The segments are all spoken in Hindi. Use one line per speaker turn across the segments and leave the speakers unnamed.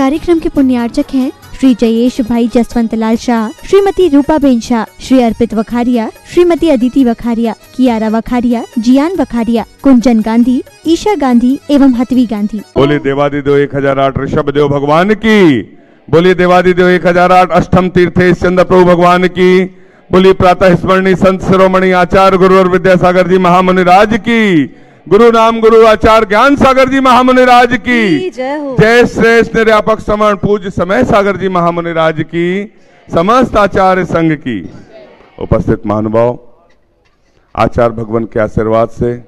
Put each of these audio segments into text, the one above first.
कार्यक्रम के पुण्यार्चक हैं श्री जयेश भाई जसवंत लाल शाह, श्रीमती रूपाबेन शाह, श्री अर्पित वखारिया, श्रीमती अदिति वखारिया, कियारा वखारिया, जियान वखारिया, कुंजन गांधी, ईशा गांधी एवं हतवी गांधी।
बोले देवादिदेव 1008 ऋषभ देव भगवान की, बोलिए देवादिदेव 1008 अष्टम तीर्थेश चंद्र प्रभु भगवान की, बोलिए प्रातः स्मरणीय संत शिरोमणि आचार्य गुरुवर विद्यासागर जी महामुनि राज की, गुरु नाम गुरु आचार्य ज्ञान सागर जी महामुनि राज की जय, श्रेष्ठ निर्यापक समण पूज्य समय सागर जी महामुनि राज की, समस्त आचार्य संघ की। उपस्थित महानुभाव, आचार्य भगवान के आशीर्वाद से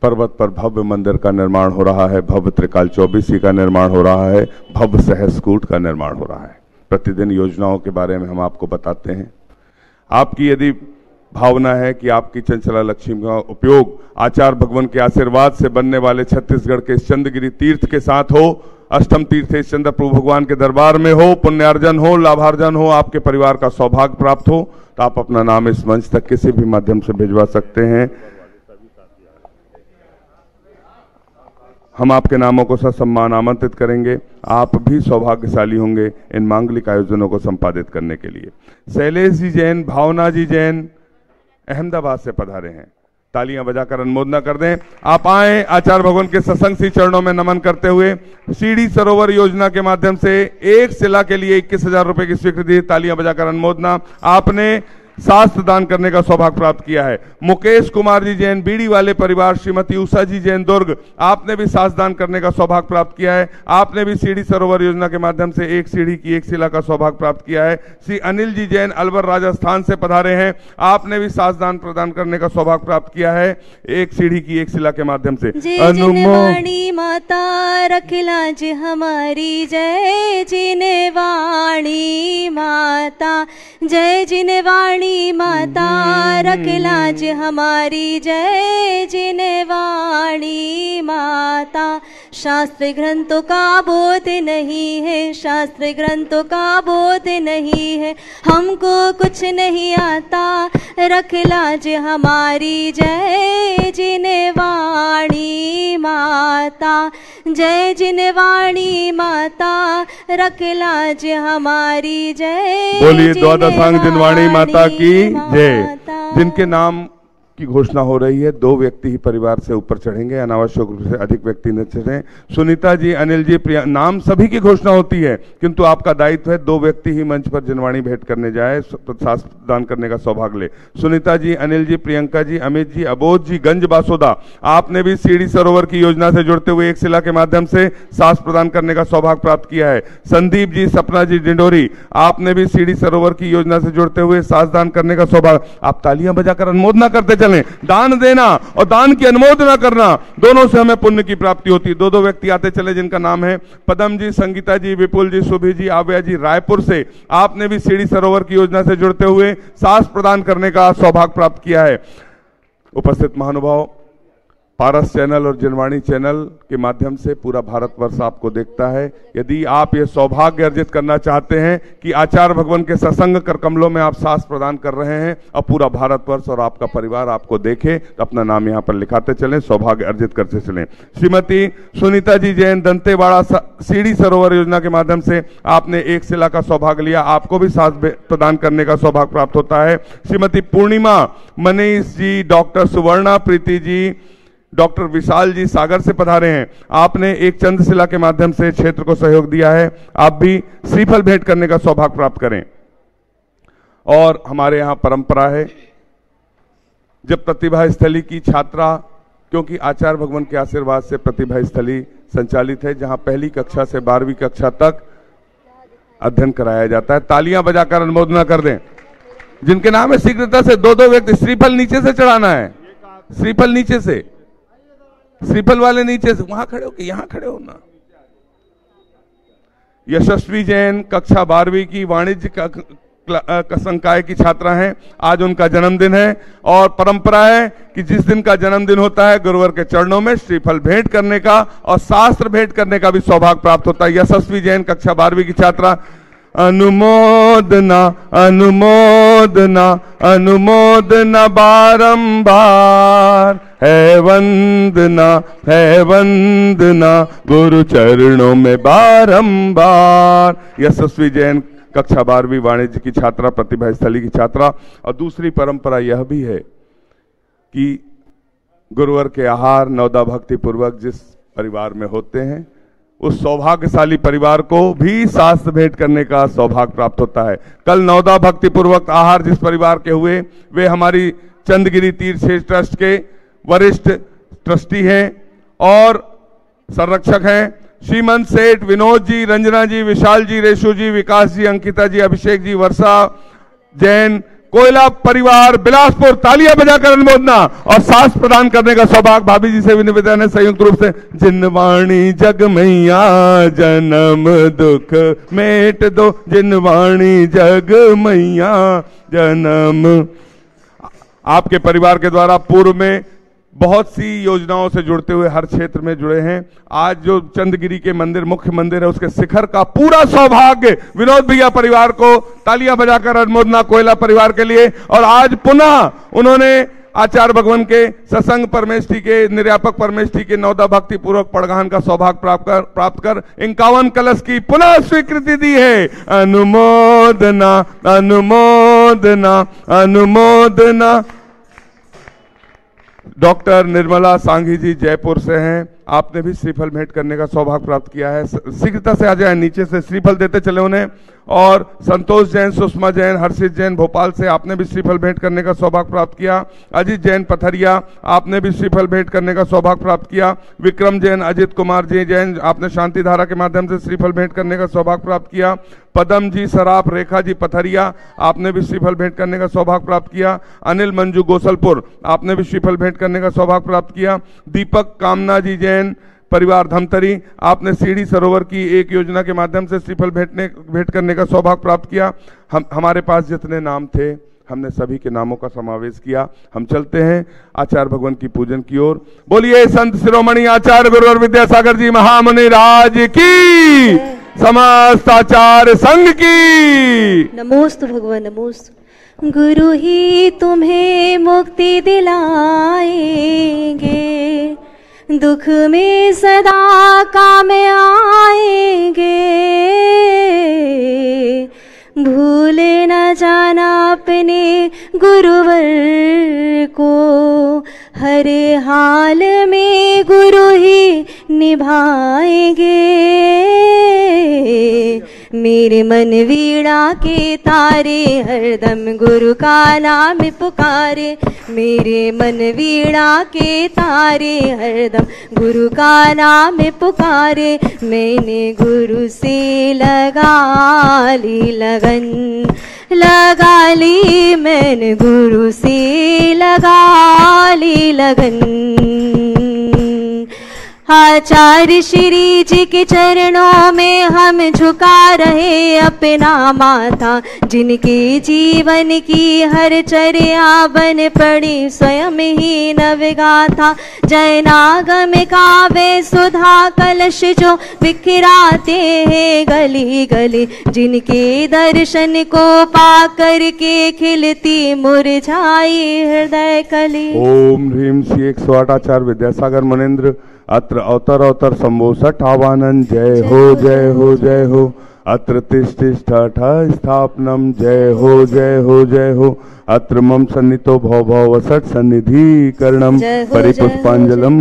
पर्वत पर भव्य मंदिर का निर्माण हो रहा है, भव्य त्रिकाल चौबीसी का निर्माण हो रहा है, भव्य सहस्कूट का निर्माण हो रहा है। प्रतिदिन योजनाओं के बारे में हम आपको बताते हैं। आपकी यदि भावना है कि आपकी चंचला लक्ष्मी का उपयोग आचार्य भगवान के आशीर्वाद से बनने वाले छत्तीसगढ़ के चंद्रगिरी तीर्थ के साथ हो, अष्टम तीर्थ चंद्र प्रभु भगवान के दरबार में हो, पुण्यार्जन हो, लाभार्जन हो, आपके परिवार का सौभाग्य प्राप्त हो, तो आप अपना नाम इस मंच तक किसी भी माध्यम से भिजवा सकते हैं। हम आपके नामों को ससम्मान आमंत्रित करेंगे। आप भी सौभाग्यशाली होंगे इन मांगलिक आयोजनों को संपादित करने के लिए। शैलेश जी जैन, भावना जी जैन अहमदाबाद से पधारे हैं, तालियां बजाकर अनुमोदना कर दें। आप आए, आचार्य भगवान के सत्संग सी चरणों में नमन करते हुए। सीढ़ी सरोवर योजना के माध्यम से एक शिला के लिए 21,000 रुपए की स्वीकृति, तालियां बजाकर अनुमोदना। आपने शास्त्र दान करने का सौभाग्य प्राप्त किया है। मुकेश कुमार जी जैन, बीड़ी वाले परिवार, श्रीमती उषा जी जैन दुर्ग, आपने भी शास्त्र दान करने का सौभाग्य प्राप्त किया है। आपने भी सीढ़ी सरोवर योजना के माध्यम से एक सीढ़ी की एक शिला का सौभाग्य प्राप्त किया है। श्री अनिल जी जैन अलवर राजस्थान से पधारे हैं, आपने भी शास्त्र दान प्रदान करने का सौभाग्य प्राप्त किया है एक सीढ़ी की एक शिला के माध्यम से।
जिनवाणी माता रखिलाज हमारी, जय जिनवाणी माता, जय जिनवाणी माता रखिलाज हमारी, जय जिनवाणी माता। शास्त्र ग्रंथों का बोध नहीं है, शास्त्र ग्रंथों का बोध नहीं है, हमको कुछ नहीं आता, रख लाज हमारी, जय जिनवाणी माता, जय जिनवाणी माता, रख लाज हमारी, जय।
बोलिए द्वादशांग जिनवाणी माता की जय। जिनके नाम की घोषणा हो रही है, 2 व्यक्ति ही परिवार से ऊपर चढ़ेंगे, अनावश्यक रूप से अधिक व्यक्ति न चढ़ें। सुनीता जी, अनिल जी, प्रिया, नाम सभी की घोषणा होती है, किंतु आपका दायित्व है 2 व्यक्ति ही मंच पर जिनवाणी भेंट करने जाए, शास्त्र दान करने का सौभाग्य ले। सुनीता जी, अनिल जी, प्रियंका जी, अमित जी, अबोध जी, गंज बासोदा, आपने भी सीढ़ी सरोवर की योजना से जुड़ते हुए एक शिला के माध्यम से शास्त्र प्रदान करने का सौभाग्य प्राप्त किया है। संदीप जी, सपना जी, डिंडोरी, आपने भी सीढ़ी सरोवर की योजना से जुड़ते हुए शास्त्र दान करने का सौभाग्य। आप तालियां बजाकर अनुमोदना करते चलें। दान देना और दान की अनुमोदना करना, दोनों से हमें पुण्य की प्राप्ति होती है। 2 व्यक्ति आते चले जिनका नाम है पदम जी, संगीता जी, विपुल जी, सुभी जी, आव्या जी, रायपुर से, आपने भी सीढ़ी सरोवर की योजना से जुड़ते हुए शास्त्र प्रदान करने का सौभाग्य प्राप्त किया है। उपस्थित महानुभाव, पारस चैनल और जिनवाणी चैनल के माध्यम से पूरा भारतवर्ष आपको देखता है। यदि आप ये सौभाग्य अर्जित करना चाहते हैं कि आचार्य भगवान के सत्संग कर कमलों में आप शास्त्र प्रदान कर रहे हैं और पूरा भारतवर्ष और आपका परिवार आपको देखे, तो अपना नाम यहाँ पर लिखाते चलें, सौभाग्य अर्जित करते चलें। श्रीमती सुनीता जी जैन, दंतेवाड़ा, सीढ़ी सरोवर योजना के माध्यम से आपने एक शिला का सौभाग्य लिया, आपको भी शास्त्र प्रदान करने का सौभाग्य प्राप्त होता है। श्रीमती पूर्णिमा, मनीष जी, डॉक्टर सुवर्णा प्रीति जी, डॉक्टर विशाल जी सागर से पधारे हैं, आपने एक चंद्रशिला के माध्यम से क्षेत्र को सहयोग दिया है, आप भी श्रीफल भेंट करने का सौभाग्य प्राप्त करें। और हमारे यहाँ परंपरा है, जब प्रतिभा स्थली की छात्रा, क्योंकि आचार्य भगवान के आशीर्वाद से प्रतिभा स्थली संचालित है, जहां पहली कक्षा से 12वीं कक्षा तक अध्ययन कराया जाता है। तालियां बजाकर अनुमोदना कर दें। जिनके नाम है शीघ्रता से 2 व्यक्ति, श्रीफल नीचे से चढ़ाना है, श्रीफल नीचे से, श्रीफल वाले नीचे से, वहां खड़े हो कि यहां खड़े हो ना। यशस्वी जैन, कक्षा 12वीं की वाणिज्य संकाय की छात्रा हैं, आज उनका जन्मदिन है और परंपरा है कि जिस दिन का जन्मदिन होता है गुरुवर के चरणों में श्रीफल भेंट करने का और शास्त्र भेंट करने का भी सौभाग्य प्राप्त होता है। यशस्वी जैन, कक्षा 12वीं की छात्रा, अनुमोदना अनुमोदना अनुमोदना बारंबार, है वंदना गुरु चरणों में बारंबार। यशस्वी जैन कक्षा 12वीं वाणिज्य की छात्रा, प्रतिभा स्थली की छात्रा। और दूसरी परंपरा यह भी है कि गुरुवर के आहार नवदा भक्ति पूर्वक जिस परिवार में होते हैं उस सौभाग्यशाली परिवार को भी शास्त्र भेंट करने का सौभाग्य प्राप्त होता है। कल नवदा भक्ति पूर्वक आहार जिस परिवार के हुए वे हमारी चंदगिरी तीर्थ ट्रस्ट के वरिष्ठ ट्रस्टी हैं और संरक्षक हैं। श्रीमंत सेठ, विनोद जी, रंजना जी, विशाल जी, रेशु जी, विकास जी, अंकिता जी, अभिषेक जी, वर्षा जैन, कोयला परिवार बिलासपुर, तालियां बजाकर अनुमोदना और सास प्रदान करने का सौभाग्य भाभी जी से भी निवेदन है संयुक्त रूप से। जिनवाणी जग मैया जन्म दुख मेट दो, जिनवाणी जग मैया जन्म। आपके परिवार के द्वारा पूर्व में बहुत सी योजनाओं से जुड़ते हुए हर क्षेत्र में जुड़े हैं। आज जो चंदगिरी के मंदिर, मुख्य मंदिर है, उसके शिखर का पूरा सौभाग्य विनोद भैया परिवार को तालियां बजाकर अनुमोदना कोयला परिवार के लिए। और आज पुनः उन्होंने आचार्य भगवान के सत्संग परमेष्ठी के, निर्यापक परमेष्ठी के नवदा भक्ति पूर्वक पड़गान का सौभाग्य प्राप्त कर 51 कलश की पुनः स्वीकृति दी है। अनुमोदना अनुमोदना अनुमोदना। डॉक्टर निर्मला सांघी जी जयपुर से हैं, आपने भी श्रीफल भेंट करने का सौभाग्य प्राप्त किया है। शीघ्रता से आ जाए, नीचे से श्रीफल देते चले उन्हें। और संतोष जैन, सुषमा जैन, हर्षित जैन भोपाल से, आपने भी श्रीफल भेंट करने का सौभाग्य प्राप्त किया। अजित जैन पथरिया, आपने भी श्रीफल भेंट करने का सौभाग्य प्राप्त किया। विक्रम जैन, अजित कुमार जी जैन, आपने शांति धारा के माध्यम से श्रीफल भेंट करने का सौभाग्य प्राप्त किया। पदम जी सराफ, रेखा जी पथरिया, आपने भी श्रीफल भेंट करने का सौभाग्य प्राप्त किया। अनिल मंजू गोसलपुर, आपने भी श्रीफल भेंट करने का सौभाग्य प्राप्त किया। दीपक कामना जी जैन परिवार धमतरी, आपने सीढ़ी सरोवर की एक योजना के माध्यम से श्रीफल भेंट करने का सौभाग्य प्राप्त किया। हमारे पास जितने नाम थे हमने सभी के नामों का समावेश किया। हम चलते हैं आचार्य भगवान की पूजन की ओर। बोलिए संत शिरोमणि आचार्य गुरुवर विद्यासागर जी महामुनि राज की, समस्त आचार्य संघ की।
नमोस्तु भगवान नमोस्तु। गुरु ही तुम्हें मुक्ति दिलाएंगे, दुख में सदा काम आएंगे। भूल न जाना अपने गुरुवर को, हर हाल में गुरु ही निभाएंगे। मेरे मन वीणा के तारे हरदम गुरु का नाम पुकारे। मेरे मन वीणा के तारे हरदम गुरु का नाम पुकारे। मैंने गुरु से लगा ली लगन, लगा ली मैंने गुरु से लगा ली लगन। आचार्य श्री जी के चरणों में हम झुका रहे अपना माथा, जिनके जीवन की हर चर्या बन पड़ी स्वयं ही नवगाथा। जयनागम काव्य सुधा कलश जो बिखराते हैं गली गली, जिनके दर्शन को पा कर के खिलती मुरझाई हृदय कली।
ओम ह्रीम श्री 108 आचार्य विद्यासागर मुनिन्द्र अत्र अवतर अवतर संबोसठ आवानन। जय हो जय हो जय हो। अत्र तिष्ठिष्ठ स्थापनम। जय हो जय हो जय हो। अत्र मम सन्नितो भव भव वसट सन्निधि करणम परिपुष्पांजलम।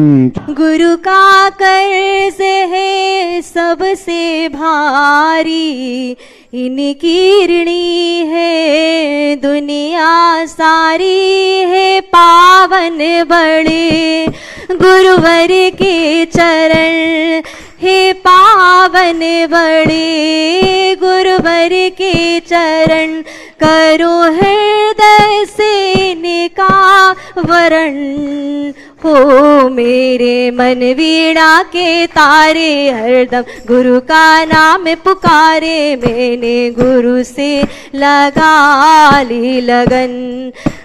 गुरु का कर्ज है सबसे भारी, इनकी ऋणी है दुनिया सारी। है पावन बड़े गुरुवर के चरण, हे पावन बड़े गुरुवर के चरण। करो हृदय से निकावरण, हो मेरे मन वीणा के तारे हरदम गुरु का नाम पुकारे। मैंने गुरु से लगा ली लगन,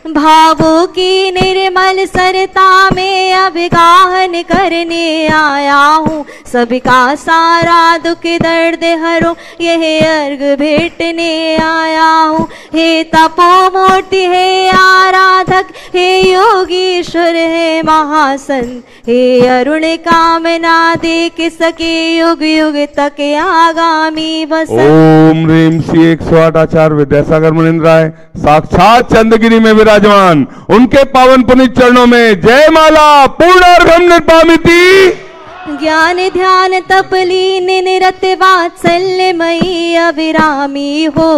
भावों की निर्मल सरता में अभिगाहन करने आया हूँ। सबका सारा दुख दर्द हरो यह अर्घ भेटने आया हूँ। हे तपो मूर्ति है आराध्य साधक, हे योगीश्वर, हे महासंत, हे अरुण कामना देख सके युग युग तक आगामी बसन।
ओम ह्रीम श्री 108 आचार्य विद्यासागर मुनिंद्राय साक्षात चंद्रगिरी में विराजमान, उनके पावन पुनीत चरणों में जय माला पूर्णार्घम निर्पामिति।
ज्ञान ध्यान तप लीन निरत वात्सल्यमयी अभिरामी हो,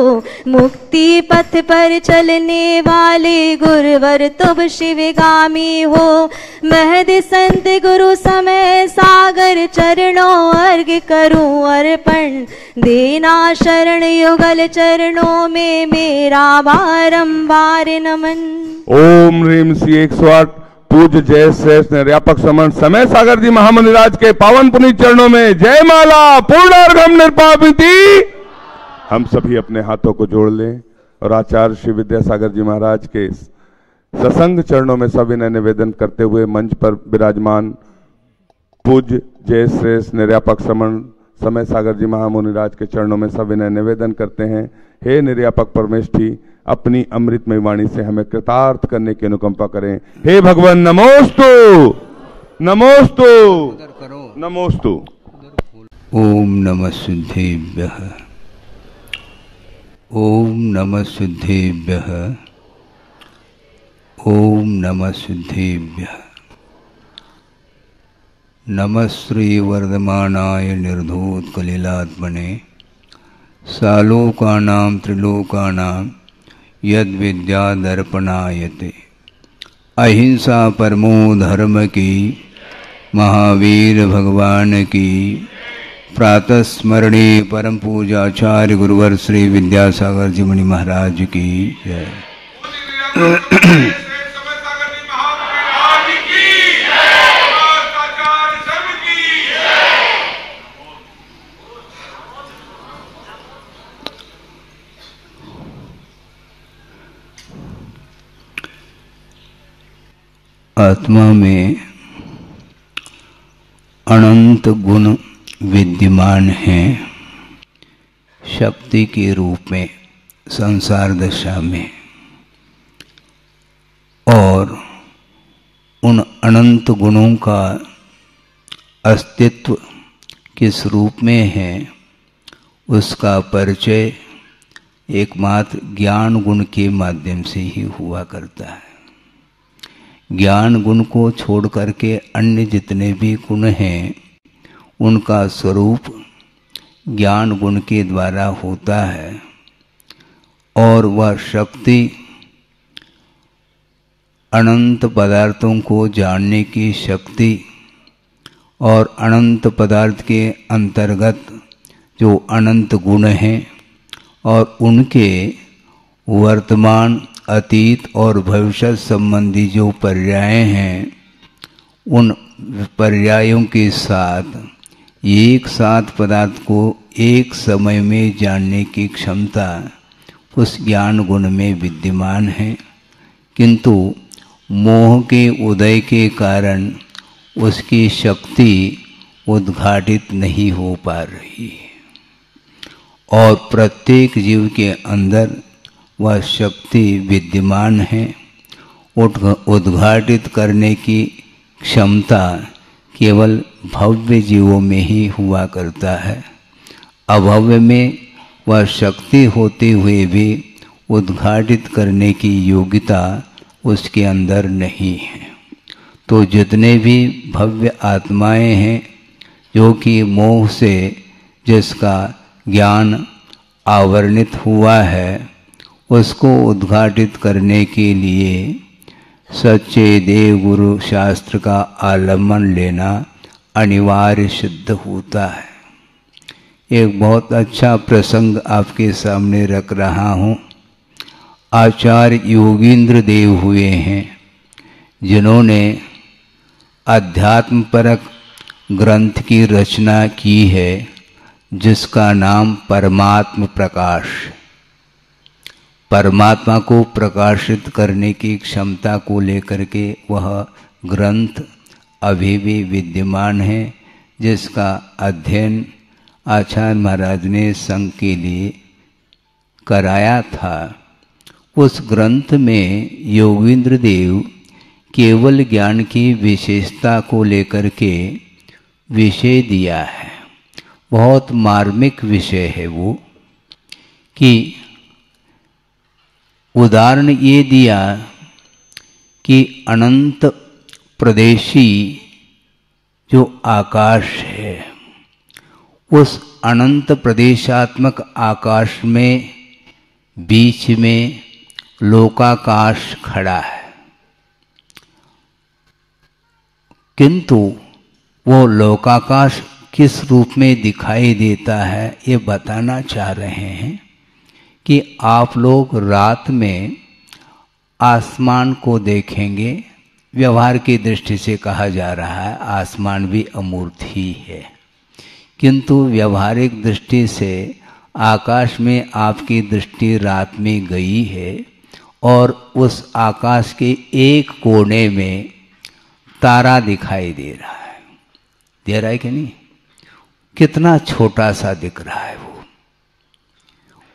मुक्ति पथ पर चलने वाले गुरुवर तुम शिवगामी हो। महद संत गुरु समय सागर चरणों अर्घ करूं अर्पण, देना शरण युगल चरणों में मेरा बारंबार नमन।
ओम ह्रीम श्री 108 पूज्य जय श्रेष्ठ निर्यापक समन समय सागर जी महामुनिराज के पावन पुनीत चरणों में जय माला पूर्णार्घम निर्पामिति। हम सभी अपने हाथों को जोड़ लें और आचार्य श्री विद्यासागर जी महाराज के ससंग चरणों में सविनय निवेदन करते हुए मंच पर विराजमान पूज्य जय श्रेष्ठ निर्यापक समन समय सागर जी महामुनिराज के चरणों में सविनय निवेदन करते हैं। हे निर्यापक परमेष्ठी, अपनी अमृतमय वाणी से हमें कृतार्थ करने की अनुकंपा करें। हे भगवान नमोस्तु नमोस्तु नमोस्तु।
ओम नमः सिद्धेभ्यः, ओम नमः सिद्धेभ्यः, ओम नमः सिद्धेभ्यः। नमः श्री वर्धमानाय निर्धूत कलिलात्मने, सालोकानां त्रिलोकानां यद विद्या दर्पणायते। अहिंसा परमो धर्म की, महावीर भगवान की। प्रातः स्मरणीय परम पूजाचार्य गुरुवर श्री विद्यासागर जी मुनि महाराज की जय। आत्मा में अनंत गुण विद्यमान हैं शक्ति के रूप में संसार दशा में, और उन अनंत गुणों का अस्तित्व किस रूप में है उसका परिचय एकमात्र ज्ञान गुण के माध्यम से ही हुआ करता है। ज्ञान गुण को छोड़ करके अन्य जितने भी गुण हैं उनका स्वरूप ज्ञान गुण के द्वारा होता है, और वह शक्ति अनंत पदार्थों को जानने की शक्ति और अनंत पदार्थ के अंतर्गत जो अनंत गुण हैं और उनके वर्तमान अतीत और भविष्य संबंधी जो पर्याय हैं उन पर्यायों के साथ एक साथ पदार्थ को एक समय में जानने की क्षमता उस ज्ञान गुण में विद्यमान है, किंतु मोह के उदय के कारण उसकी शक्ति उद्घाटित नहीं हो पा रही है, और प्रत्येक जीव के अंदर वह शक्ति विद्यमान है। उद्घाटित करने की क्षमता केवल भव्य जीवों में ही हुआ करता है। अभव्य में वह शक्ति होते हुए भी उद्घाटित करने की योग्यता उसके अंदर नहीं है। तो जितने भी भव्य आत्माएं हैं जो कि मोह से जिसका ज्ञान आवरणित हुआ है उसको उद्घाटित करने के लिए सच्चे देव गुरु शास्त्र का आलम्बन लेना अनिवार्य सिद्ध होता है। एक बहुत अच्छा प्रसंग आपके सामने रख रहा हूँ। आचार्य योगींद्र देव हुए हैं जिन्होंने अध्यात्मपरक ग्रंथ की रचना की है जिसका नाम परमात्म प्रकाश। परमात्मा को प्रकाशित करने की क्षमता को लेकर के वह ग्रंथ अभी भी विद्यमान है, जिसका अध्ययन आचार्य महाराज ने संघ के लिए कराया था। उस ग्रंथ में योगींद्र देव केवल ज्ञान की विशेषता को लेकर के विषय दिया है। बहुत मार्मिक विषय है वो, कि उदाहरण ये दिया कि अनंत प्रदेशी जो आकाश है, उस अनंत प्रदेशात्मक आकाश में बीच में लोकाकाश खड़ा है, किंतु वो लोकाकाश किस रूप में दिखाई देता है ये बताना चाह रहे हैं कि आप लोग रात में आसमान को देखेंगे। व्यवहार की दृष्टि से कहा जा रहा है आसमान भी अमूर्त ही है, किंतु व्यवहारिक दृष्टि से आकाश में आपकी दृष्टि रात में गई है और उस आकाश के एक कोने में तारा दिखाई दे रहा है। दे रहा है कि नहीं? कितना छोटा सा दिख रहा है वो।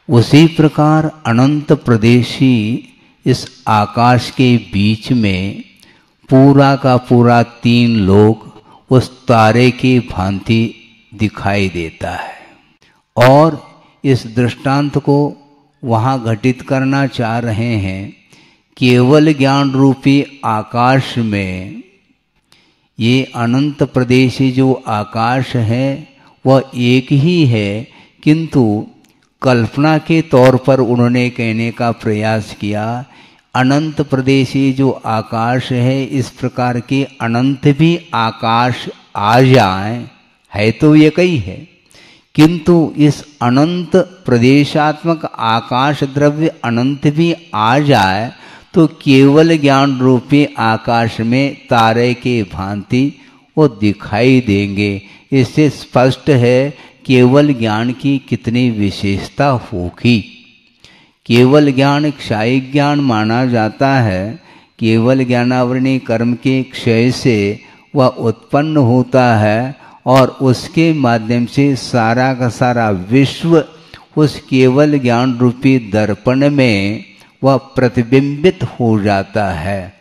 उसी प्रकार अनंत प्रदेशी इस आकाश के बीच में पूरा का पूरा 3 लोक उस तारे की भांति दिखाई देता है। और इस दृष्टांत को वहाँ घटित करना चाह रहे हैं। केवल ज्ञान रूपी आकाश में ये अनंत प्रदेशी जो आकाश है वह एक ही है, किंतु कल्पना के तौर पर उन्होंने कहने का प्रयास किया अनंत प्रदेशी जो आकाश है, इस प्रकार के अनंत भी आकाश आ जाए, है तो एक ही है, किंतु इस अनंत प्रदेशात्मक आकाश द्रव्य अनंत भी आ जाए तो केवल ज्ञान रूपी आकाश में तारे के भांति वो दिखाई देंगे। इससे स्पष्ट है केवल ज्ञान की कितनी विशेषता होगी। केवल ज्ञान क्षय ज्ञान माना जाता है। केवल ज्ञानावरणीय कर्म के क्षय से वह उत्पन्न होता है और उसके माध्यम से सारा का सारा विश्व उस केवल ज्ञान रूपी दर्पण में वह प्रतिबिंबित हो जाता है।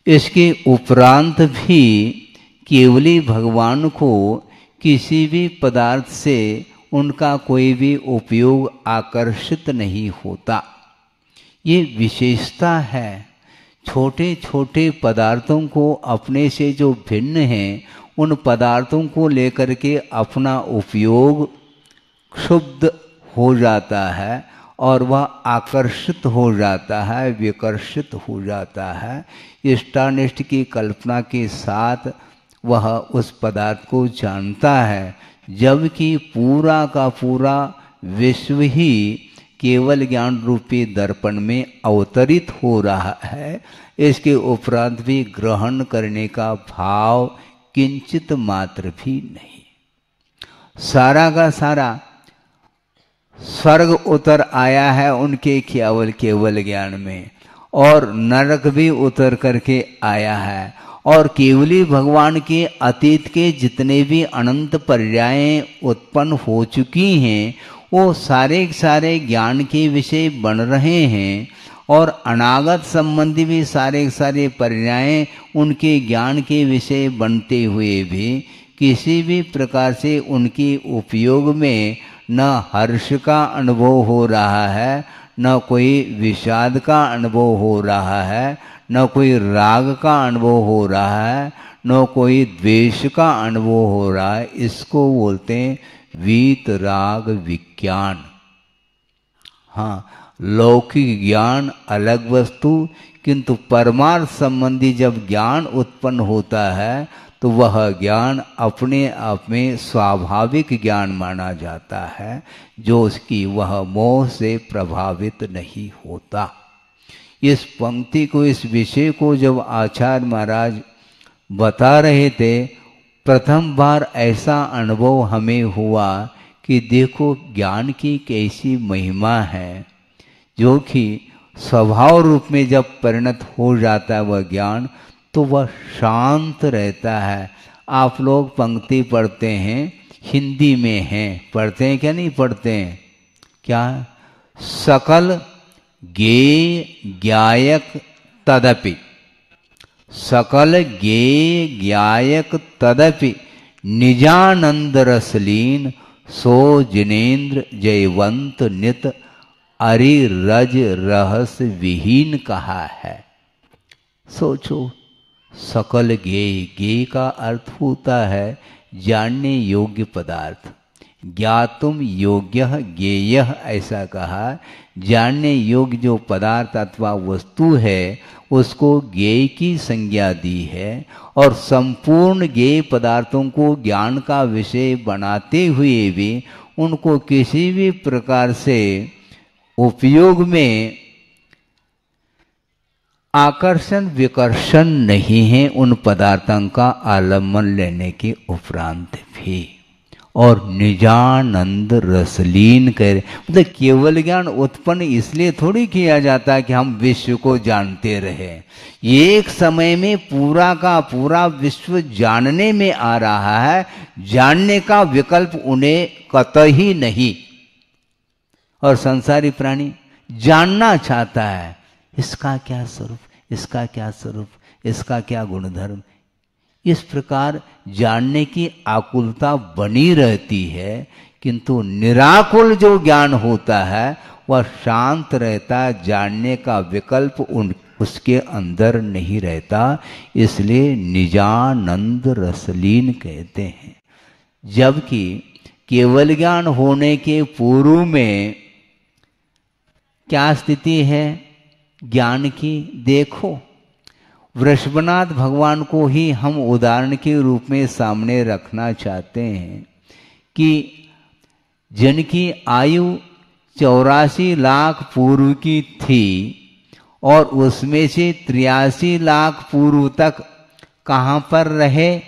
इसके उपरांत भी केवली भगवान को किसी भी पदार्थ से उनका कोई भी उपयोग आकर्षित नहीं होता। ये विशेषता है। छोटे छोटे पदार्थों को अपने से जो भिन्न हैं उन पदार्थों को लेकर के अपना उपयोग क्षुब्ध हो जाता है और वह आकर्षित हो जाता है, विकर्षित हो जाता है। इष्टानिष्ट की कल्पना के साथ वह उस पदार्थ को जानता है, जबकि पूरा का पूरा विश्व ही केवल ज्ञान रूपी दर्पण में अवतरित हो रहा है। इसके उपरांत भी ग्रहण करने का भाव किंचित मात्र भी नहीं। सारा का सारा स्वर्ग उतर आया है उनके केवल ज्ञान में, और नरक भी उतर करके आया है। और केवली भगवान के अतीत के जितने भी अनंत पर्याय उत्पन्न हो चुकी हैं वो सारे सारे ज्ञान के विषय बन रहे हैं, और अनागत संबंधी भी सारे सारे पर्याय उनके ज्ञान के विषय बनते हुए भी किसी भी प्रकार से उनके उपयोग में न हर्ष का अनुभव हो रहा है, न कोई विषाद का अनुभव हो रहा है, न कोई राग का अनुभव हो रहा है, न कोई द्वेष का अनुभव हो रहा है। इसको बोलते हैं वीत राग विज्ञान। हाँ, लौकिक ज्ञान अलग वस्तु, किंतु परमार्थ संबंधी जब ज्ञान उत्पन्न होता है तो वह ज्ञान अपने आप में स्वाभाविक ज्ञान माना जाता है, जो उसकी वह मोह से प्रभावित नहीं होता। इस पंक्ति को, इस विषय को जब आचार्य महाराज बता रहे थे, प्रथम बार ऐसा अनुभव हमें हुआ कि देखो ज्ञान की कैसी महिमा है, जो कि स्वभाव रूप में जब परिणत हो जाता है वह ज्ञान, तो वह शांत रहता है। आप लोग पंक्ति पढ़ते हैं, हिंदी में हैं, पढ़ते हैं क्या नहीं पढ़ते हैं? क्या? सकल गेय ज्ञायक तदपि, सकल गेय ज्ञायक तदपि निजानंद रसलीन सो जिनेन्द्र जयवंत नित अरि रज रहस्य विहीन कहा है। सोचो, सकल गेय, गेय का अर्थ होता है जानने योग्य पदार्थ, ज्ञातुम योग्य ज्ञेय ऐसा कहा। जानने योग्य जो पदार्थ अथवा वस्तु है उसको ज्ञेय की संज्ञा दी है, और संपूर्ण ज्ञेय पदार्थों को ज्ञान का विषय बनाते हुए भी उनको किसी भी प्रकार से उपयोग में आकर्षण विकर्षण नहीं है उन पदार्थों का आलम्बन लेने के उपरांत भी। और निजानंद रसलीन कर, मतलब केवल ज्ञान उत्पन्न इसलिए थोड़ी किया जाता है कि हम विश्व को जानते रहे। एक समय में पूरा का पूरा विश्व जानने में आ रहा है, जानने का विकल्प उन्हें कतई नहीं। और संसारी प्राणी जानना चाहता है, इसका क्या स्वरूप, इसका क्या स्वरूप, इसका क्या गुणधर्म। इस प्रकार जानने की आकुलता बनी रहती है, किंतु निराकुल जो ज्ञान होता है वह शांत रहता है, जानने का विकल्प उसके अंदर नहीं रहता। इसलिए निजानंद रसलीन कहते हैं। जबकि केवल ज्ञान होने के पूर्व में क्या स्थिति है ज्ञान की, देखो। वृषभनाथ भगवान को ही हम उदाहरण के रूप में सामने रखना चाहते हैं कि जिनकी आयु 84 लाख पूर्व की थी और उसमें से 83 लाख पूर्व तक कहाँ पर रहे,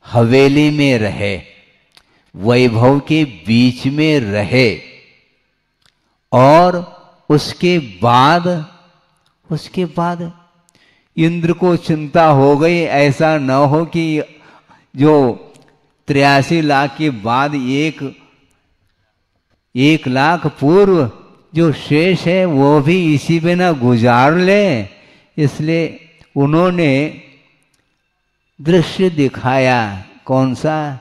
हवेली में रहे, वैभव के बीच में रहे। और उसके बाद इंद्र को चिंता हो गई, ऐसा न हो कि जो 83 लाख के बाद एक लाख पूर्व जो शेष है वो भी इसी में न गुजार ले। इसलिए उन्होंने दृश्य दिखाया, कौन सा,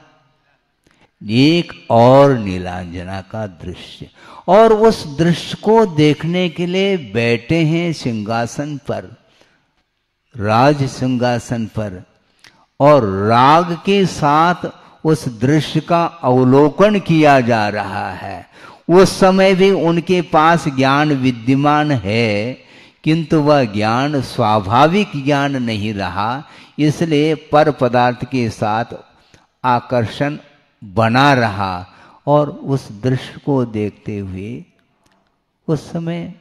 एक और नीलांजना का दृश्य। और उस दृश्य को देखने के लिए बैठे हैं सिंहासन पर, राज सिंहासन पर, और राग के साथ उस दृश्य का अवलोकन किया जा रहा है। उस समय भी उनके पास ज्ञान विद्यमान है, किंतु वह ज्ञान स्वाभाविक ज्ञान नहीं रहा। इसलिए पर पदार्थ के साथ आकर्षण बना रहा। और उस दृश्य को देखते हुए उस समय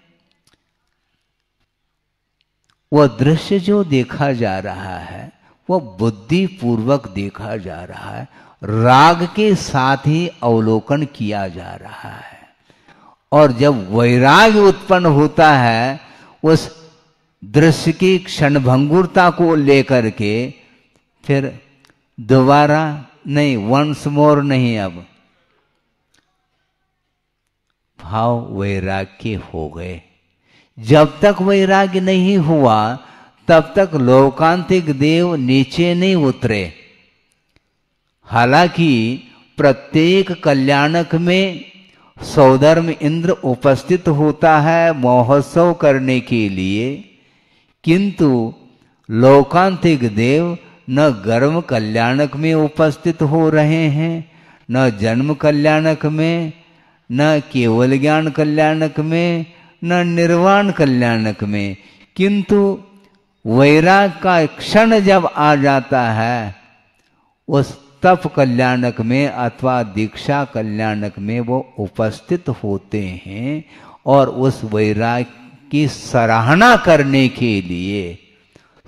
वह दृश्य जो देखा जा रहा है वह बुद्धि पूर्वक देखा जा रहा है, राग के साथ ही अवलोकन किया जा रहा है। और जब वैराग्य उत्पन्न होता है उस दृश्य की क्षणभंगुरता को लेकर के, फिर दोबारा नहीं, वंस मोर नहीं, अब भाव वैराग्य हो गए। जब तक वैराग्य नहीं हुआ तब तक लोकांतिक देव नीचे नहीं उतरे। हालांकि प्रत्येक कल्याणक में सौधर्म इंद्र उपस्थित होता है महोत्सव करने के लिए, किंतु लोकांतिक देव न गर्म कल्याणक में उपस्थित हो रहे हैं, न जन्म कल्याणक में, न केवल ज्ञान कल्याणक में, न निर्वाण कल्याणक में। किंतु वैराग का क्षण जब आ जाता है उस तप कल्याणक में अथवा दीक्षा कल्याणक में वो उपस्थित होते हैं, और उस वैराग की सराहना करने के लिए,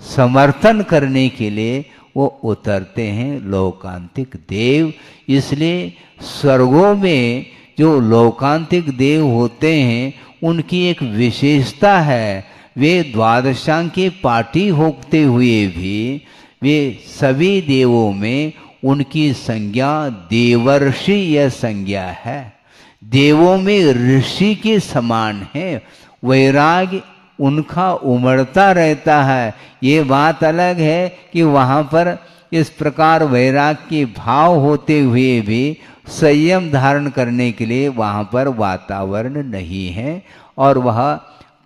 समर्थन करने के लिए वो उतरते हैं लोकांतिक देव। इसलिए स्वर्गों में जो लोकांतिक देव होते हैं उनकी एक विशेषता है, वे द्वादशांग के पाठी होते हुए भी वे सभी देवों में उनकी संज्ञा देवर्षि यह संज्ञा है। देवों में ऋषि के समान है, वैराग्य उनका उमड़ता रहता है। ये बात अलग है कि वहाँ पर इस प्रकार वैराग्य के भाव होते हुए भी संयम धारण करने के लिए वहाँ पर वातावरण नहीं है, और वह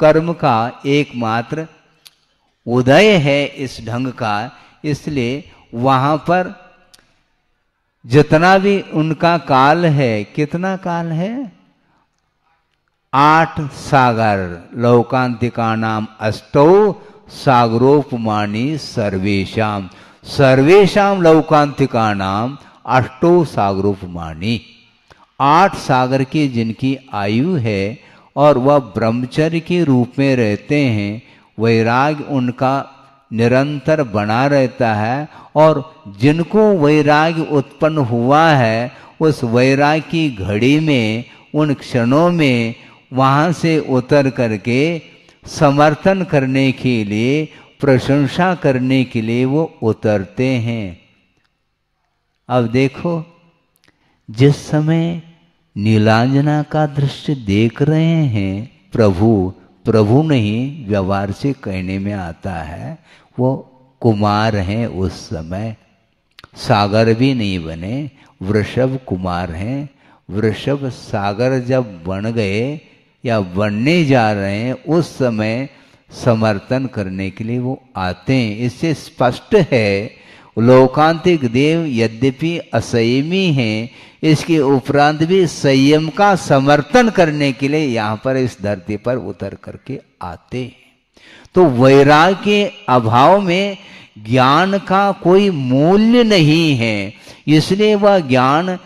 कर्म का एकमात्र उदय है इस ढंग का। इसलिए वहाँ पर जितना भी उनका काल है, कितना काल है, 8 सागर, लोकांतिका नाम अष्टौ सागरोपमानी सर्वेशाम, सर्वेशाम लौकांतिका नाम अष्टौ सागरोपमानी। 8 सागर की जिनकी आयु है और वह ब्रह्मचर्य के रूप में रहते हैं, वैराग्य उनका निरंतर बना रहता है, और जिनको वैराग्य उत्पन्न हुआ है उस वैराग्य की घड़ी में, उन क्षणों में वहाँ से उतर करके समर्थन करने के लिए, प्रशंसा करने के लिए वो उतरते हैं। अब देखो, जिस समय नीलांजना का दृश्य देख रहे हैं, प्रभु नहीं व्यवहार से कहने में आता है, वो कुमार हैं उस समय, सागर भी नहीं बने, वृषभ कुमार हैं। वृषभ सागर जब बन गए या बनने जा रहे हैं, उस समय समर्थन करने के लिए वो आते हैं। इससे स्पष्ट है लोकांतिक देव यद्यपि असंयमी हैं, इसके उपरांत भी संयम का समर्थन करने के लिए यहाँ पर इस धरती पर उतर करके आते हैं। तो वैराग्य के अभाव में ज्ञान का कोई मूल्य नहीं है, इसलिए वह ज्ञान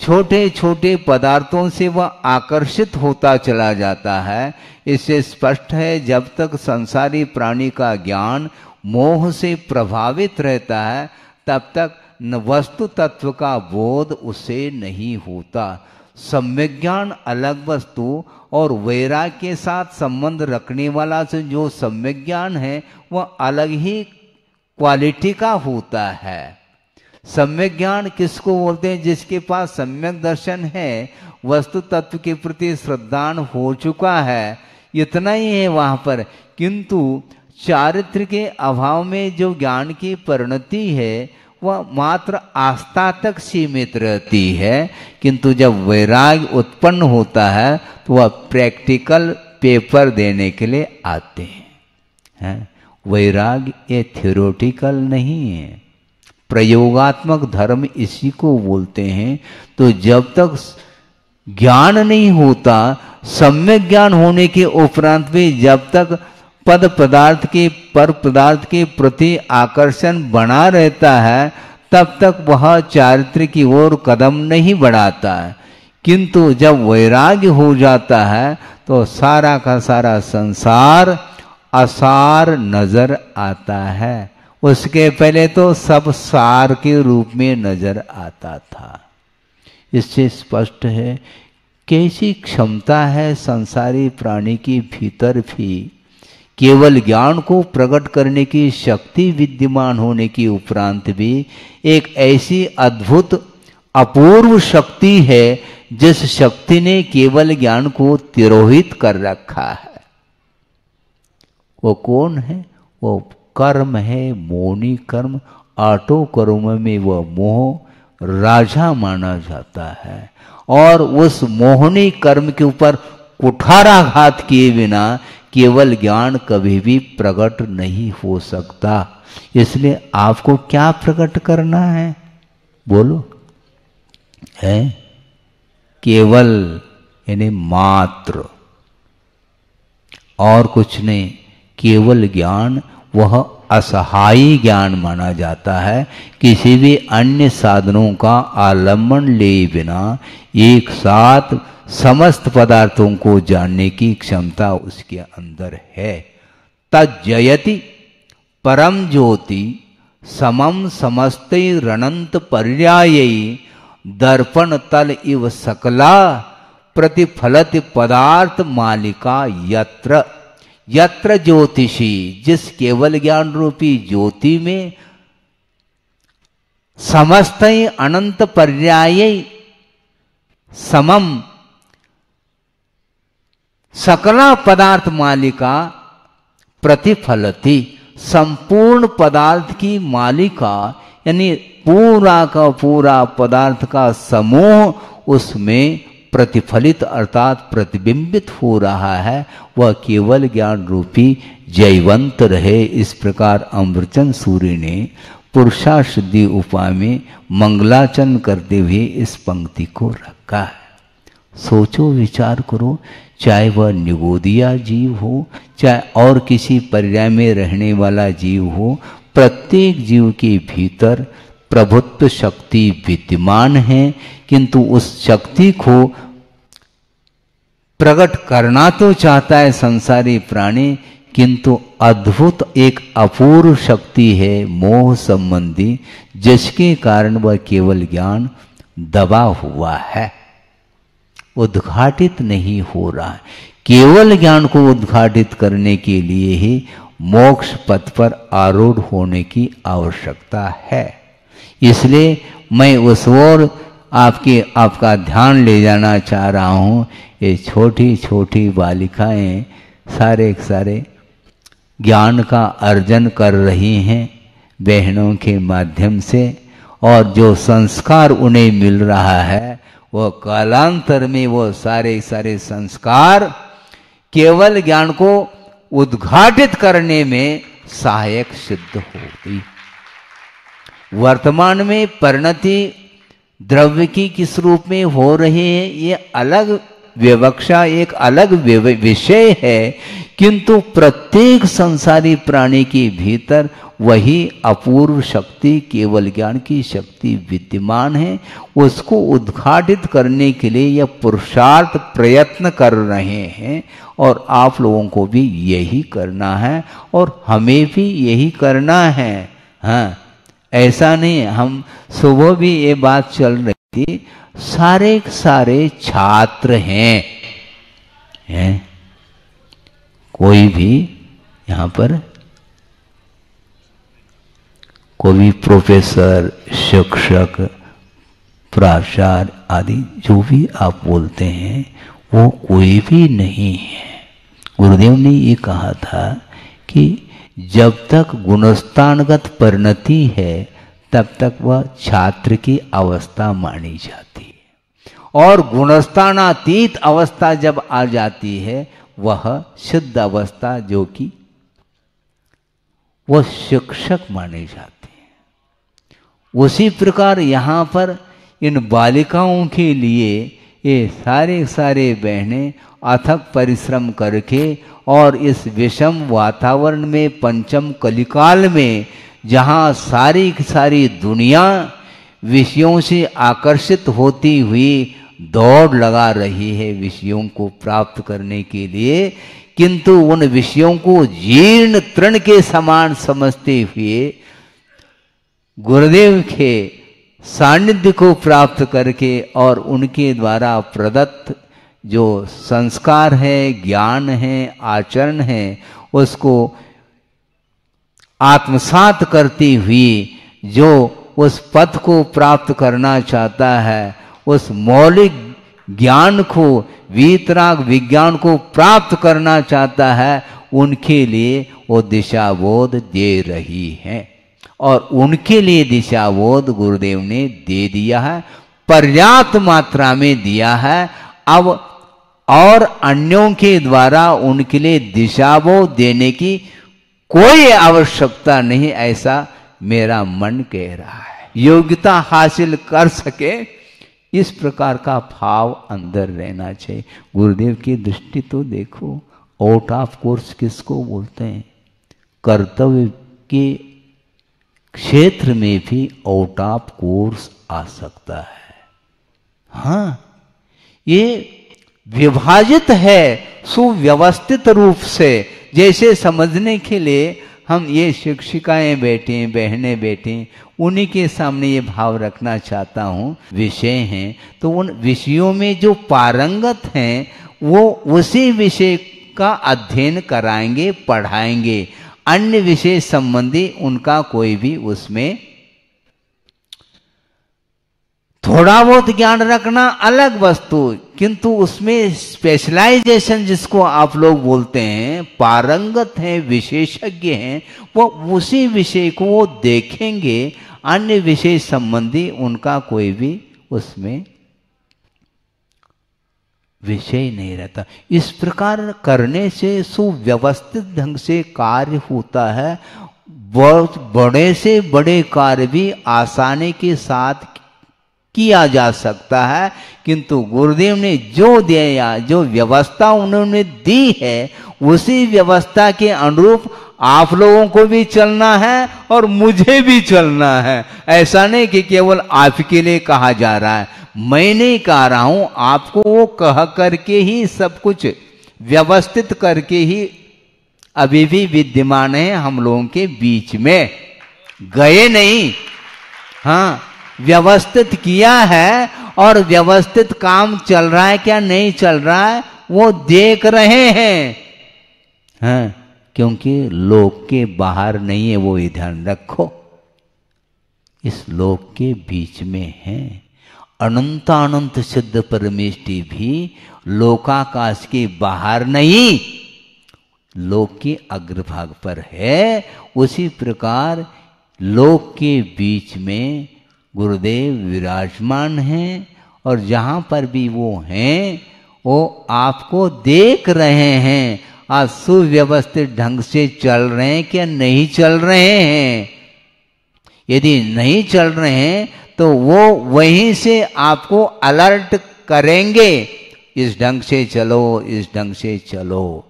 छोटे छोटे पदार्थों से वह आकर्षित होता चला जाता है। इससे स्पष्ट है जब तक संसारी प्राणी का ज्ञान मोह से प्रभावित रहता है, तब तक वस्तु तत्व का बोध उसे नहीं होता। सम्यक ज्ञान अलग वस्तु और वैराग्य के साथ संबंध रखने वाला से जो सम्यक ज्ञान है वह अलग ही क्वालिटी का होता है। सम्यक ज्ञान किसको बोलते हैं? जिसके पास सम्यक दर्शन है, वस्तु तत्व के प्रति श्रद्धान हो चुका है, इतना ही है वहाँ पर। किंतु चारित्र के अभाव में जो ज्ञान की परिणति है वह मात्र आस्था तक सीमित रहती है, किंतु जब वैराग्य उत्पन्न होता है तो वह प्रैक्टिकल पेपर देने के लिए आते हैं। वैराग्य ये थ्योरेटिकल नहीं है, प्रयोगात्मक धर्म इसी को बोलते हैं। तो जब तक ज्ञान नहीं होता, सम्यक ज्ञान होने के उपरांत भी जब तक पद पदार्थ के पर पदार्थ के प्रति आकर्षण बना रहता है, तब तक वह चारित्र की ओर कदम नहीं बढ़ाता है। किंतु जब वैराग्य हो जाता है तो सारा का सारा संसार असार नजर आता है। उसके पहले तो सब सार के रूप में नजर आता था। इससे स्पष्ट है कैसी क्षमता है संसारी प्राणी के भीतर भी केवल ज्ञान को प्रकट करने की शक्ति विद्यमान होने के उपरांत भी एक ऐसी अद्भुत अपूर्व शक्ति है जिस शक्ति ने केवल ज्ञान को तिरोहित कर रखा है। वो कौन है? वो कर्म है, मोहनी कर्म। आठों कर्म में वह मोह राजा माना जाता है, और उस मोहनी कर्म के ऊपर कुठाराघात किए बिना केवल ज्ञान कभी भी प्रकट नहीं हो सकता। इसलिए आपको क्या प्रकट करना है? बोलो। है केवल यानी मात्र, और कुछ नहीं। केवल ज्ञान वह असहायी ज्ञान माना जाता है। किसी भी अन्य साधनों का आलम्बन ले बिना एक साथ समस्त पदार्थों को जानने की क्षमता उसके अंदर है। तज्जयति परम ज्योति समम समस्तैरनंत पर्यायैः दर्पण तल इव सकला प्रतिफलति पदार्थ मालिका यत्र। यत्र ज्योतिषी, जिस केवल ज्ञान रूपी ज्योति में समस्त अनंत पर्याय समम सकला पदार्थ मालिका प्रतिफलति, संपूर्ण पदार्थ की मालिका यानी पूरा का पूरा पदार्थ का समूह उसमें प्रतिफलित अर्थात प्रतिबिंबित हो रहा है, वह केवल ज्ञान रूपी जयवंत रहे। इस प्रकार अमृतचंद सूर्य ने पुरुषार्थसिद्धि उपाय में मंगलाचरण करते हुए इस पंक्ति को रखा है। सोचो विचार करो, चाहे वह निगोदिया जीव हो, चाहे और किसी पर्याय में रहने वाला जीव हो, प्रत्येक जीव के भीतर प्रभुत्व शक्ति विद्यमान है, किंतु उस शक्ति को प्रकट करना तो चाहता है संसारी प्राणी, किंतु अद्भुत एक अपूर्व शक्ति है मोह संबंधी, जिसके कारण वह केवल ज्ञान दबा हुआ है, उद्घाटित नहीं हो रहा है। केवल ज्ञान को उद्घाटित करने के लिए ही मोक्ष पथ पर आरूढ़ होने की आवश्यकता है। इसलिए मैं उस ओर आपका ध्यान ले जाना चाह रहा हूँ। ये छोटी छोटी बालिकाएं सारे ज्ञान का अर्जन कर रही हैं बहनों के माध्यम से, और जो संस्कार उन्हें मिल रहा है वो कालांतर में वो सारे संस्कार केवल ज्ञान को उद्घाटित करने में सहायक सिद्ध होगी। वर्तमान में परिणति द्रव्य की किस रूप में हो रही है ये अलग विवक्षा, एक अलग विषय है, किंतु प्रत्येक संसारी प्राणी के भीतर वही अपूर्व शक्ति केवल ज्ञान की शक्ति विद्यमान है। उसको उद्घाटित करने के लिए यह पुरुषार्थ प्रयत्न कर रहे हैं, और आप लोगों को भी यही करना है और हमें भी यही करना है। हाँ, ऐसा नहीं, हम सुबह भी ये बात चल रही थी, सारे छात्र हैं, कोई भी यहाँ पर कोई भी प्रोफेसर, शिक्षक, प्राचार्य आदि जो भी आप बोलते हैं वो कोई भी नहीं है। गुरुदेव ने ये कहा था कि जब तक गुणस्थानगत परिणति है तब तक वह छात्र की अवस्था मानी जाती है, और गुणस्थानातीत अवस्था जब आ जाती है वह सिद्ध अवस्था जो कि वह शिक्षक माने जाते हैं। उसी प्रकार यहाँ पर इन बालिकाओं के लिए ये सारे बहनें अथक परिश्रम करके और इस विषम वातावरण में पंचम कलिकाल में जहाँ सारी दुनिया विषयों से आकर्षित होती हुई दौड़ लगा रही है विषयों को प्राप्त करने के लिए, किंतु उन विषयों को जीर्ण तृण के समान समझते हुए गुरुदेव के सानिध्य को प्राप्त करके और उनके द्वारा प्रदत्त जो संस्कार है, ज्ञान है, आचरण है, उसको आत्मसात करती हुई जो उस पथ को प्राप्त करना चाहता है, उस मौलिक ज्ञान को, वीतराग विज्ञान को प्राप्त करना चाहता है, उनके लिए वो दिशाबोध दे रही है। और उनके लिए दिशाबोध गुरुदेव ने दे दिया है, पर्याप्त मात्रा में दिया है। अब और अन्यों के द्वारा उनके लिए दिशाबोध देने की कोई आवश्यकता नहीं, ऐसा मेरा मन कह रहा है। योग्यता हासिल कर सके इस प्रकार का भाव अंदर रहना चाहिए। गुरुदेव की दृष्टि तो देखो, आउट ऑफ कोर्स किसको बोलते हैं? कर्तव्य के क्षेत्र में भी आउट ऑफ कोर्स आ सकता है। हाँ, ये विभाजित है सुव्यवस्थित रूप से। जैसे समझने के लिए हम ये शिक्षिकाएं बैठे, बहनें बैठे, उन्हीं के सामने ये भाव रखना चाहता हूँ। विषय हैं तो उन विषयों में जो पारंगत हैं वो उसी विषय का अध्ययन कराएंगे, पढ़ाएंगे। अन्य विषय संबंधी उनका कोई भी उसमें थोड़ा बहुत ज्ञान रखना अलग वस्तु, किंतु उसमें स्पेशलाइजेशन जिसको आप लोग बोलते हैं, पारंगत हैं, विशेषज्ञ हैं, वो उसी विषय को वो देखेंगे, अन्य विषय संबंधी उनका कोई भी उसमें विषय नहीं रहता। इस प्रकार करने से सुव्यवस्थित ढंग से कार्य होता है। बहुत बड़े से बड़े कार्य भी आसानी के साथ किया जा सकता है, किंतु गुरुदेव ने जो दिया, जो व्यवस्था उन्होंने दी है, उसी व्यवस्था के अनुरूप आप लोगों को भी चलना है और मुझे भी चलना है। ऐसा नहीं कि केवल आपके लिए कहा जा रहा है, मैं नहीं कह रहा हूं, आपको वो कह करके ही सब कुछ व्यवस्थित करके ही अभी भी विद्यमान है हम लोगों के बीच में, गए नहीं। हाँ, व्यवस्थित किया है और व्यवस्थित काम चल रहा है क्या नहीं चल रहा है वो देख रहे हैं। हाँ, क्योंकि लोक के बाहर नहीं है, वो ही ध्यान रखो, इस लोक के बीच में है। अनंतानंत सिद्ध परमेष्टि भी लोकाकाश के बाहर नहीं, लोक के अग्रभाग पर है। उसी प्रकार लोक के बीच में गुरुदेव विराजमान हैं, और जहाँ पर भी वो हैं वो आपको देख रहे हैं, आप सुव्यवस्थित ढंग से चल रहे हैं क्या नहीं चल रहे हैं। यदि नहीं चल रहे हैं तो वो वहीं से आपको अलर्ट करेंगे, इस ढंग से चलो, इस ढंग से चलो।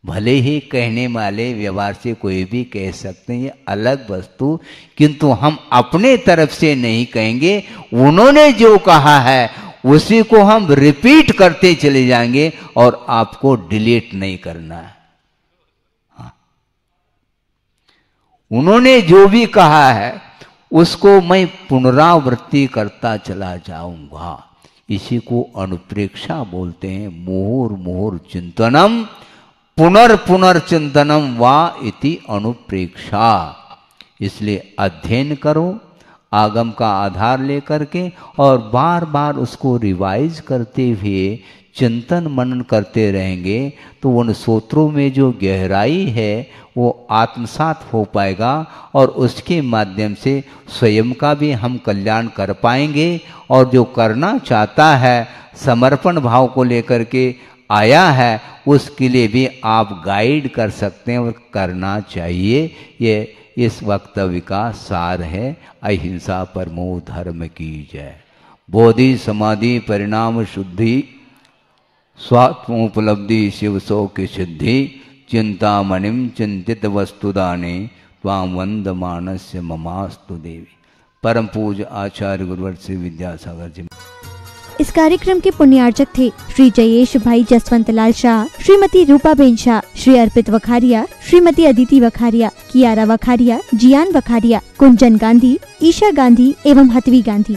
भले ही कहने वाले व्यवहार से कोई भी कह सकते हैं, ये अलग वस्तु, किंतु हम अपने तरफ से नहीं कहेंगे, उन्होंने जो कहा है उसी को हम रिपीट करते चले जाएंगे और आपको डिलीट नहीं करना है। हाँ। उन्होंने जो भी कहा है उसको मैं पुनरावृत्ति करता चला जाऊंगा, इसी को अनुप्रेक्षा बोलते हैं। मुहुर मुहुर चिंतनम पुनर्चिंतनम वा इति अनुप्रेक्षा। इसलिए अध्ययन करो आगम का आधार लेकर के, और बार बार उसको रिवाइज करते हुए चिंतन मनन करते रहेंगे तो उन सूत्रों में जो गहराई है वो आत्मसात हो पाएगा, और उसके माध्यम से स्वयं का भी हम कल्याण कर पाएंगे। और जो करना चाहता है, समर्पण भाव को लेकर के आया है, उसके लिए भी आप गाइड कर सकते हैं और करना चाहिए। ये इस वक्तव्य का सार है। अहिंसा परमो धर्म की जय। बोधि समाधि परिणाम शुद्धि, स्वात्मोपलब्धि शिव सो की सिद्धि, चिंतामणिम चिंतित वस्तुदाने त्वां वंदमानस्य ममास्तु देवी। परम पूज्य आचार्य गुरुवर श्री विद्यासागर जी।
इस कार्यक्रम के पुण्यार्चक थे श्री जयेश भाई जसवंत लाल शाह, श्रीमती रूपाबेन शाह, श्री अर्पित वखारिया, श्रीमती अदिति वखारिया, कियारा वखारिया, जियान वखारिया, कुंजन गांधी, ईशा गांधी एवं हतवी गांधी।